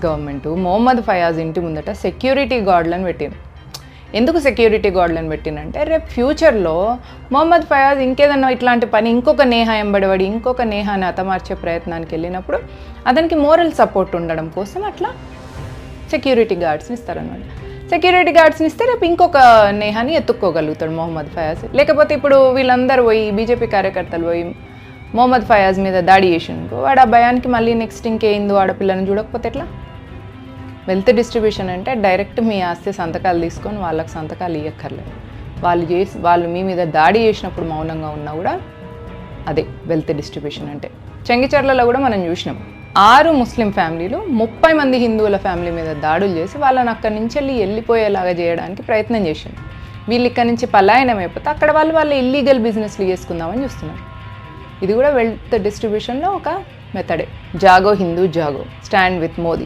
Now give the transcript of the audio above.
Government Mohammed Fayaz ఇంటి ముందట security గార్డులను పెట్టింది. ఎందుకు సెక్యూరిటీ గార్డులను పెట్టినంటే రేపు ఫ్యూచర్లో మొహమ్మద్ ఫయాజ్ ఇంకేదన్నా ఇట్లాంటి పని ఇంకొక నేహ ఎంబడిపడి ఇంకొక నేహాన్ని హతమార్చే ప్రయత్నానికి వెళ్ళినప్పుడు అతనికి మోరల్ సపోర్ట్ ఉండడం కోసం అట్లా సెక్యూరిటీ గార్డ్స్ని ఇస్తారనమాట. సెక్యూరిటీ గార్డ్స్ని ఇస్తే రేపు ఇంకొక నేహాన్ని ఎత్తుక్కోగలుగుతాడు మొహమ్మద్ ఫయాజ్. లేకపోతే ఇప్పుడు వీళ్ళందరూ పోయి బీజేపీ కార్యకర్తలు పోయి మొహమ్మద్ ఫయాజ్ మీద దాడి చేసినందుకు వాడు ఆ భయానికి మళ్ళీ నెక్స్ట్ ఇంకే హిందూ ఆడపిల్లని చూడకపోతే ఎట్లా? వెల్త్ డిస్ట్రిబ్యూషన్ అంటే డైరెక్ట్ మీ ఆస్తి సంతకాలు తీసుకొని వాళ్ళకి సంతకాలు ఇవ్వక్కర్లేదు. వాళ్ళు మీ మీద దాడి చేసినప్పుడు మౌనంగా ఉన్నా కూడా అదే వెల్త్ డిస్ట్రిబ్యూషన్ అంటే. చెంగిచెర్లలో కూడా మనం చూసినాం 6 ముస్లిం ఫ్యామిలీలు 30 మంది హిందువుల ఫ్యామిలీ మీద దాడులు చేసి వాళ్ళని అక్కడి నుంచి వెళ్ళిపోయేలాగా చేయడానికి ప్రయత్నం చేసింది. వీళ్ళు ఇక్కడి నుంచి పలాయనం అయిపోతే అక్కడ వాళ్ళు ఇల్లీగల్ బిజినెస్లు చేసుకుందామని చూస్తున్నారు. ఇది కూడా వెల్త్ డిస్ట్రిబ్యూషన్లో ఒక మెథడే. జాగో హిందూ జాగో, స్టాండ్ విత్ మోదీ.